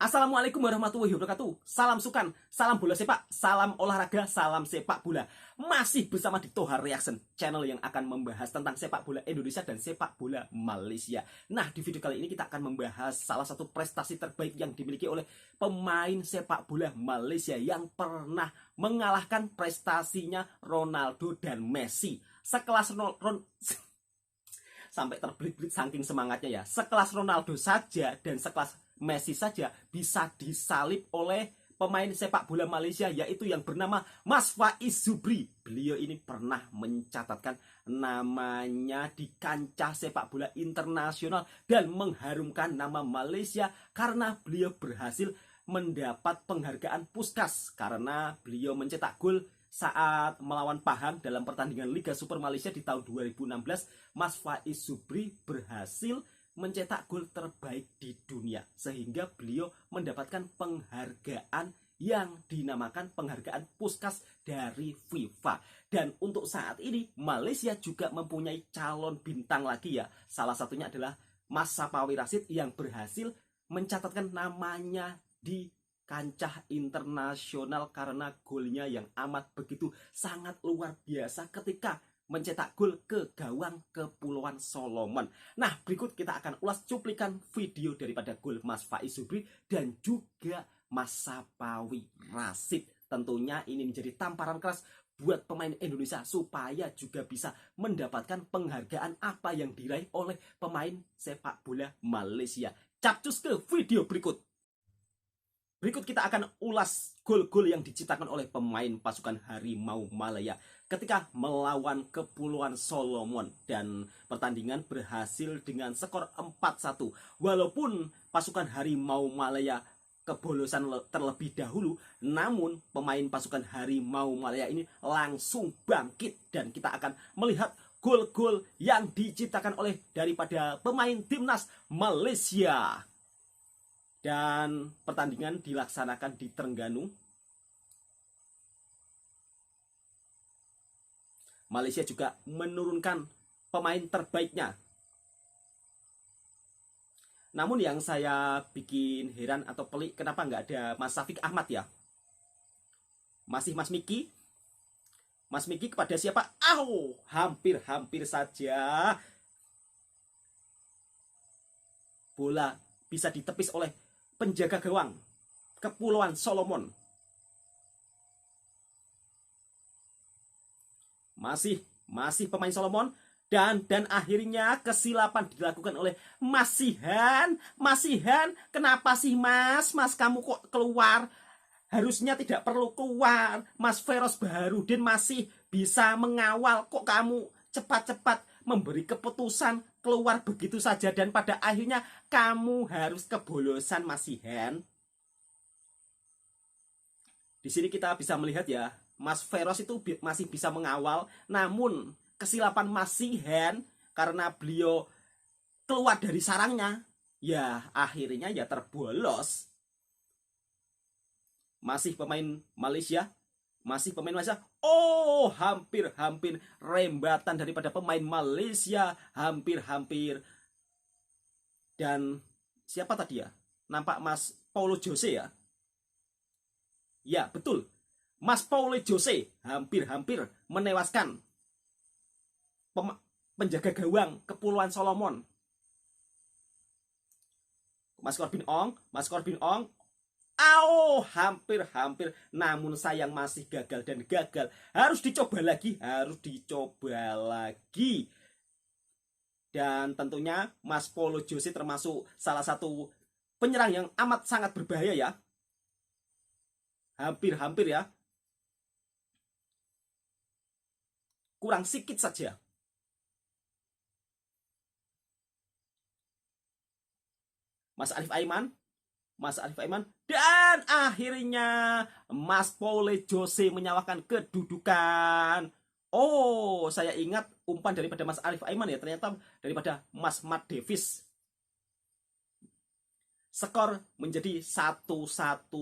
Assalamualaikum warahmatullahi wabarakatuh. Salam sukan, salam bola sepak, salam olahraga, salam sepak bola. Masih bersama di Tohar Reaction, channel yang akan membahas tentang sepak bola Indonesia dan sepak bola Malaysia. Nah, di video kali ini kita akan membahas salah satu prestasi terbaik yang dimiliki oleh pemain sepak bola Malaysia yang pernah mengalahkan prestasinya Ronaldo dan Messi. Sekelas sampai terbelit-belit saking semangatnya ya. Sekelas Ronaldo saja dan sekelas Messi saja bisa disalib oleh pemain sepak bola Malaysia, yaitu yang bernama Mas Faiz Zubri. Beliau ini pernah mencatatkan namanya di kancah sepak bola internasional dan mengharumkan nama Malaysia karena beliau berhasil mendapat penghargaan Puskas karena beliau mencetak gol saat melawan Pahang dalam pertandingan Liga Super Malaysia di tahun 2016. Mas Faiz Zubri berhasil mencetak gol terbaik di dunia sehingga beliau mendapatkan penghargaan yang dinamakan penghargaan Puskas dari FIFA. Dan untuk saat ini Malaysia juga mempunyai calon bintang lagi ya. Salah satunya adalah Mas Sapawi Rashid yang berhasil mencatatkan namanya di kancah internasional karena golnya yang amat begitu sangat luar biasa ketika mencetak gol ke gawang Kepulauan Solomon. Nah, berikut kita akan ulas cuplikan video daripada gol Mas Faiz Zubri dan juga Mas Sapawi Rashid. Tentunya ini menjadi tamparan keras buat pemain Indonesia supaya juga bisa mendapatkan penghargaan apa yang diraih oleh pemain sepak bola Malaysia. Capcus ke video berikut. Berikut kita akan ulas gol-gol yang diciptakan oleh pemain pasukan Harimau Malaya ketika melawan Kepulauan Solomon dan pertandingan berhasil dengan skor 4-1. Walaupun pasukan Harimau Malaya kebolosan terlebih dahulu, namun pemain pasukan Harimau Malaya ini langsung bangkit dan kita akan melihat gol-gol yang diciptakan oleh daripada pemain timnas Malaysia. Dan pertandingan dilaksanakan di Terengganu. Malaysia juga menurunkan pemain terbaiknya. Namun yang saya bikin heran atau pelik, kenapa nggak ada Mas Syafiq Ahmad ya? Masih Mas Miki. Mas Miki kepada siapa? Hampir saja bola bisa ditepis oleh penjaga gawang Kepulauan Solomon. Masih pemain Solomon dan akhirnya kesilapan dilakukan oleh Mas Sihan. Kenapa sih Mas kamu kok keluar? Harusnya tidak perlu keluar. Mas Feros Baharudin masih bisa mengawal, kok kamu cepat-cepat memberi keputusan keluar begitu saja dan pada akhirnya kamu harus kebolosan Mas Sihan. Di sini kita bisa melihat ya, Mas Feros itu masih bisa mengawal, namun kesilapan Mas Sihan karena beliau keluar dari sarangnya, ya akhirnya ya terbolos. Masih pemain Malaysia. Hampir rembatan daripada pemain Malaysia. Hampir. Dan siapa tadi ya? Nampak Mas Paulo Jose ya? Ya, betul. Mas Paulo Jose hampir menewaskan penjaga gawang Kepulauan Solomon. Mas Corbin Ong. Hampir. Namun sayang masih gagal. Harus dicoba lagi. Dan tentunya Mas Paulo Jose termasuk salah satu penyerang yang amat sangat berbahaya ya. Hampir ya. Kurang sikit saja. Mas Arif Aiman dan akhirnya Mas Paulo Jose menyamakan kedudukan. Saya ingat umpan daripada Mas Arif Aiman ya, ternyata daripada Mas Matt Davis. Skor menjadi 1-1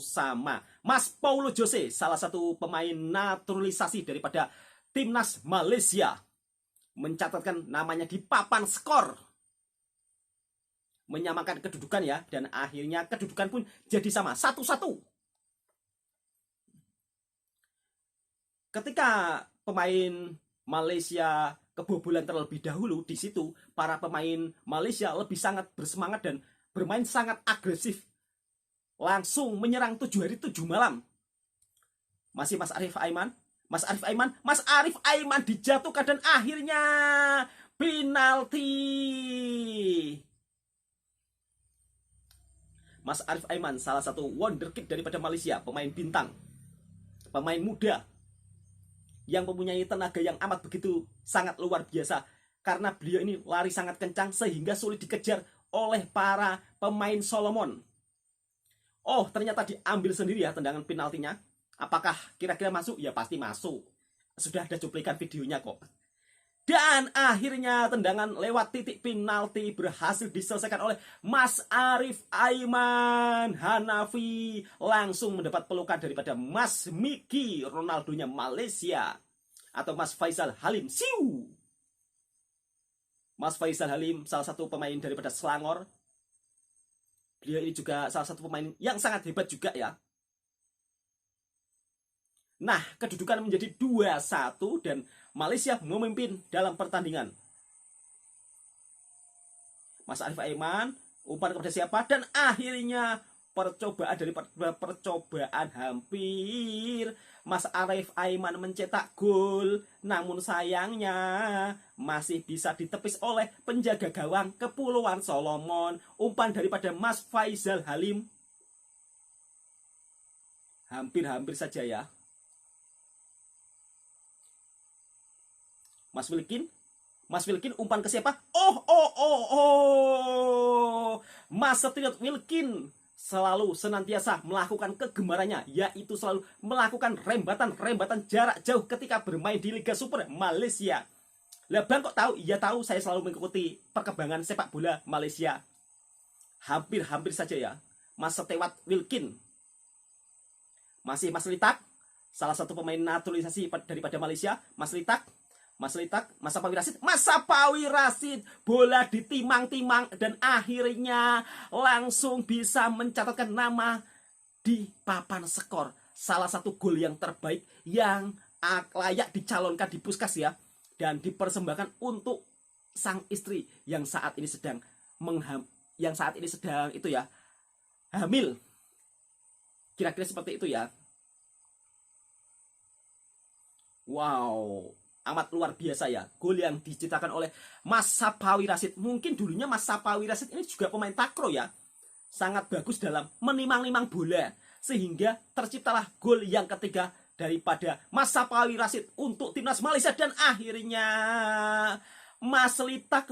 sama. Mas Paulo Jose salah satu pemain naturalisasi daripada timnas Malaysia mencatatkan namanya di papan skor. menyamakan kedudukan ya, dan akhirnya kedudukan pun jadi sama 1-1. Ketika pemain Malaysia kebobolan terlebih dahulu, di situ para pemain Malaysia lebih sangat bersemangat dan bermain sangat agresif, langsung menyerang 7 hari 7 malam. Masih Mas Arif Aiman dijatuhkan dan akhirnya penalti. Mas Arif Aiman salah satu wonderkid daripada Malaysia, pemain bintang, pemain muda yang mempunyai tenaga yang amat begitu sangat luar biasa, karena beliau ini lari sangat kencang sehingga sulit dikejar oleh para pemain Solomon. Oh, ternyata diambil sendiri ya tendangan penaltinya. Apakah kira-kira masuk? Ya pasti masuk. Sudah ada cuplikan videonya kok. Dan akhirnya tendangan lewat titik penalti berhasil diselesaikan oleh Mas Arif Aiman Hanafi. Langsung mendapat pelukan daripada Mas Miki Ronaldonya Malaysia, atau Mas Faisal Halim. Siu! Mas Faisal Halim salah satu pemain daripada Selangor. Beliau ini juga salah satu pemain yang sangat hebat juga ya. Nah, kedudukan menjadi 2-1 dan Malaysia memimpin dalam pertandingan. Mas Arif Aiman umpan kepada siapa, dan akhirnya percobaan hampir Mas Arif Aiman mencetak gol, namun sayangnya masih bisa ditepis oleh penjaga gawang Kepulauan Solomon. Umpan daripada Mas Faisal Halim hampir saja ya. Mas Wilkin umpan ke siapa? Mas Stuart Wilkin selalu senantiasa melakukan kegemarannya, yaitu selalu melakukan rembatan jarak jauh ketika bermain di Liga Super Malaysia. Lah Bang kok tahu? Iya tahu, saya selalu mengikuti perkembangan sepak bola Malaysia. Hampir saja ya. Mas Stuart Wilkin. Masih Mas Litak, salah satu pemain naturalisasi daripada Malaysia. Mas Litak, Mas Sapawi Rashid, bola ditimang-timang dan akhirnya langsung bisa mencatatkan nama di papan skor. Salah satu gol yang terbaik yang layak dicalonkan di Puskas ya, dan dipersembahkan untuk sang istri yang saat ini sedang itu ya, hamil. Kira-kira seperti itu ya. Wow, amat luar biasa ya, gol yang diciptakan oleh Mas Sapawi Rashid. Mungkin dulunya Mas Sapawi Rashid ini juga pemain takraw ya, sangat bagus dalam menimang-nimang bola, sehingga terciptalah gol yang ketiga daripada Mas Sapawi Rashid untuk timnas Malaysia. Dan akhirnya Mas Litak,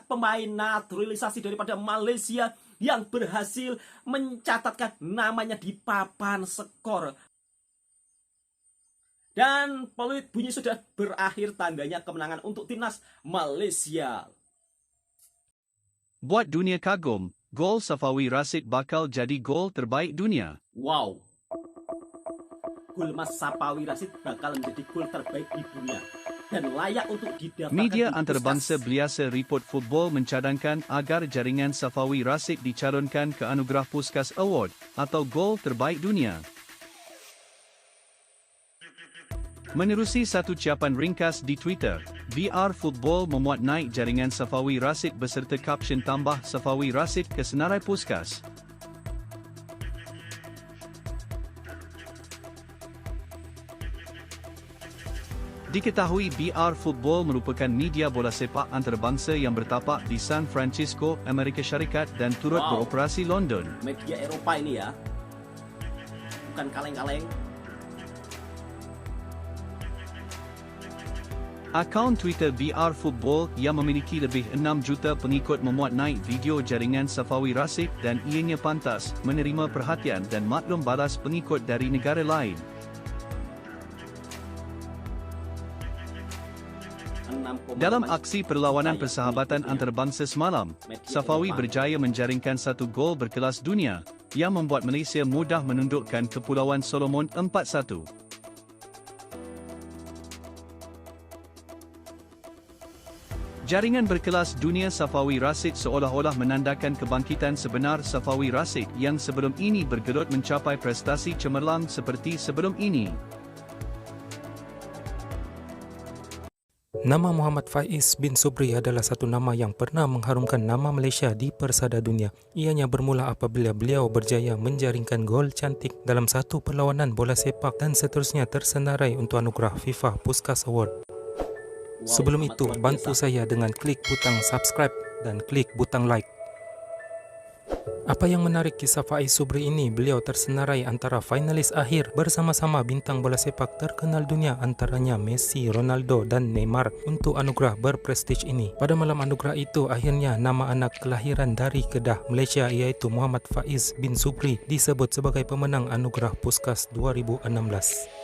pemain naturalisasi daripada Malaysia yang berhasil mencatatkan namanya di papan skor. Dan peluit bunyi sudah berakhir, tandanya kemenangan untuk timnas Malaysia. Buat dunia kagum, gol Sapawi Rashid bakal jadi gol terbaik dunia. Wow. Gol Mas Sapawi Rashid bakal menjadi gol terbaik di dunia dan layak untuk didaftarkan. Media antarabangsa Biasa Report Football mencadangkan agar jaringan Sapawi Rashid dicalonkan ke anugerah Puskas Award atau gol terbaik dunia. Menerusi satu ucapan ringkas di Twitter, VR Football memuat naik jaringan Sapawi Rashid beserta kapsen tambah Sapawi Rashid ke senarai Puskas. Diketahui VR Football merupakan media bola sepak antarabangsa yang bertapak di San Francisco, Amerika Syarikat dan turut beroperasi London. Media Eropa ini ya, bukan kaleng-kaleng. Akaun Twitter VR Football yang memiliki lebih 6 juta pengikut memuat naik video jaringan Sapawi Rashid dan ianya pantas menerima perhatian dan maklum balas pengikut dari negara lain. Dalam aksi perlawanan persahabatan antarabangsa semalam, Sapawi berjaya menjaringkan satu gol berkelas dunia yang membuat Malaysia mudah menundukkan Kepulauan Solomon 4-1. Jaringan berkelas dunia Safawi Rashid seolah-olah menandakan kebangkitan sebenar Safawi Rashid yang sebelum ini bergelut mencapai prestasi cemerlang seperti sebelum ini. Nama Muhammad Faiz bin Subri adalah satu nama yang pernah mengharumkan nama Malaysia di persada dunia. Ianya bermula apabila beliau berjaya menjaringkan gol cantik dalam satu perlawanan bola sepak dan seterusnya tersenarai untuk anugerah FIFA Puskas Award. Sebelum itu, bantu saya dengan klik butang subscribe dan klik butang like. Apa yang menarik kisah Faiz Subri ini, beliau tersenarai antara finalis akhir bersama-sama bintang bola sepak terkenal dunia antaranya Messi, Ronaldo dan Neymar untuk anugerah berprestij ini. Pada malam anugerah itu, akhirnya nama anak kelahiran dari Kedah, Malaysia iaitu Muhammad Faiz bin Subri disebut sebagai pemenang anugerah Puskas 2016.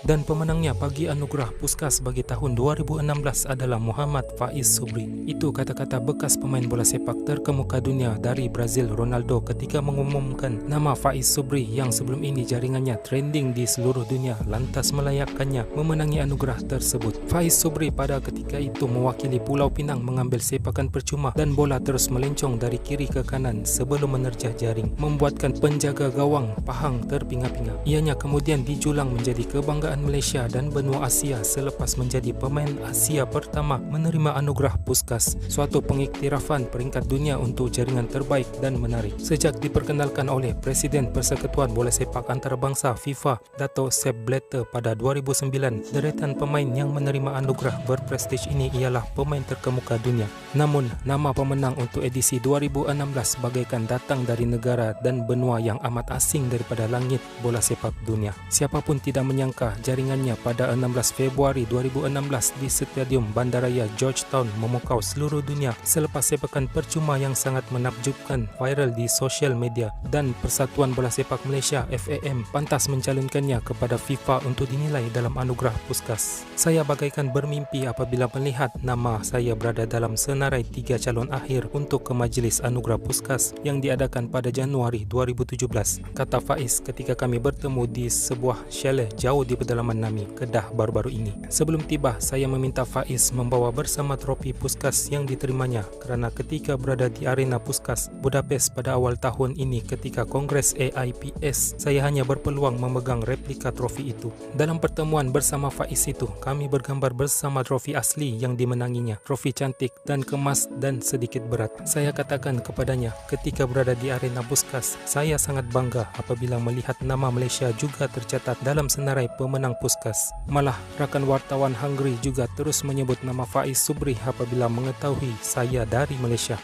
Dan pemenangnya bagi anugerah Puskas bagi tahun 2016 adalah Muhammad Faiz Subri. Itu kata-kata bekas pemain bola sepak terkemuka dunia dari Brazil, Ronaldo, ketika mengumumkan nama Faiz Subri yang sebelum ini jaringannya trending di seluruh dunia lantas melayakkannya memenangi anugerah tersebut. Faiz Subri pada ketika itu mewakili Pulau Pinang mengambil sepakan percuma dan bola terus melencong dari kiri ke kanan sebelum menerjah jaring, membuatkan penjaga gawang Pahang terpinga-pinga. Ianya kemudian dijulang menjadi kebanggaan Malaysia dan benua Asia selepas menjadi pemain Asia pertama menerima anugerah Puskas, suatu pengiktirafan peringkat dunia untuk jaringan terbaik dan menarik. Sejak diperkenalkan oleh Presiden Persekutuan Bola Sepak Antarabangsa FIFA, Dato' Sepp Blatter pada 2009, deretan pemain yang menerima anugerah berprestij ini ialah pemain terkemuka dunia. Namun, nama pemenang untuk edisi 2016 bagaikan datang dari negara dan benua yang amat asing daripada langit bola sepak dunia. Siapapun tidak menyangka jaringannya pada 16 Februari 2016 di Stadium Bandaraya Georgetown memukau seluruh dunia selepas sepakan percuma yang sangat menakjubkan viral di sosial media, dan Persatuan Bola Sepak Malaysia FAM pantas mencalonkannya kepada FIFA untuk dinilai dalam anugerah Puskas. Saya bagaikan bermimpi apabila melihat nama saya berada dalam senarai 3 calon akhir untuk ke Majlis Anugerah Puskas yang diadakan pada Januari 2017, kata Faiz ketika kami bertemu di sebuah chalet jauh di pedalaman Nami, Kedah baru-baru ini. Sebelum tiba, saya meminta Faiz membawa bersama trofi Puskas yang diterimanya kerana ketika berada di arena Puskas Budapest pada awal tahun ini ketika Kongres AIPS, saya hanya berpeluang memegang replika trofi itu. Dalam pertemuan bersama Faiz itu, kami bergambar bersama trofi asli yang dimenanginya, trofi cantik dan kemas dan sedikit berat. Saya katakan kepadanya ketika berada di arena Puskas, saya sangat bangga apabila melihat nama Malaysia juga tercatat dalam senarai pemenang Puskas. Malah, rakan wartawan Hungary juga terus menyebut nama Faiz Subri apabila mengetahui saya dari Malaysia.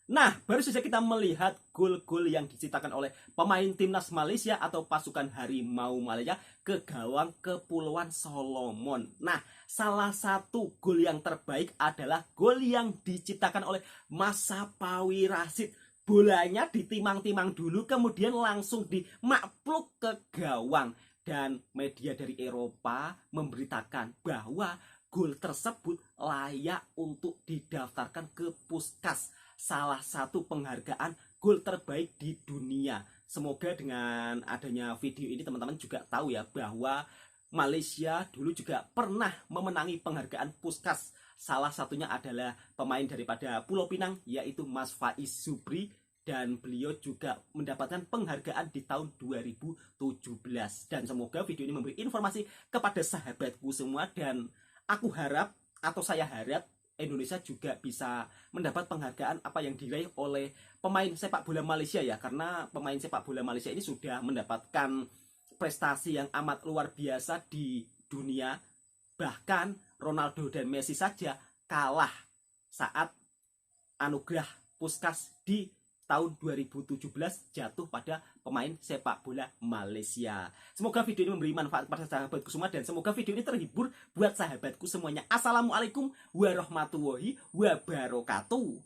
Nah, baru saja kita melihat gol-gol yang diciptakan oleh pemain timnas Malaysia atau pasukan Harimau Malaysia ke gawang Kepulauan Solomon. Nah, salah satu gol yang terbaik adalah gol yang diciptakan oleh Mas Safawi Rashid. Bolanya ditimang-timang dulu, kemudian langsung dimakluk ke gawang. Dan media dari Eropa memberitakan bahwa gol tersebut layak untuk didaftarkan ke Puskas, salah satu penghargaan gol terbaik di dunia. Semoga dengan adanya video ini teman-teman juga tahu ya bahwa Malaysia dulu juga pernah memenangi penghargaan Puskas. Salah satunya adalah pemain daripada Pulau Pinang yaitu Mas Faiz Subri, dan beliau juga mendapatkan penghargaan di tahun 2017. Dan semoga video ini memberi informasi kepada sahabatku semua, dan aku harap atau saya harap Indonesia juga bisa mendapat penghargaan apa yang diraih oleh pemain sepak bola Malaysia ya, karena pemain sepak bola Malaysia ini sudah mendapatkan prestasi yang amat luar biasa di dunia. Bahkan Ronaldo dan Messi saja kalah saat anugerah Puskas di tahun 2017 jatuh pada pemain sepak bola Malaysia. Semoga video ini memberi manfaat kepada sahabatku semua, dan semoga video ini terhibur buat sahabatku semuanya. Assalamualaikum warahmatullahi wabarakatuh.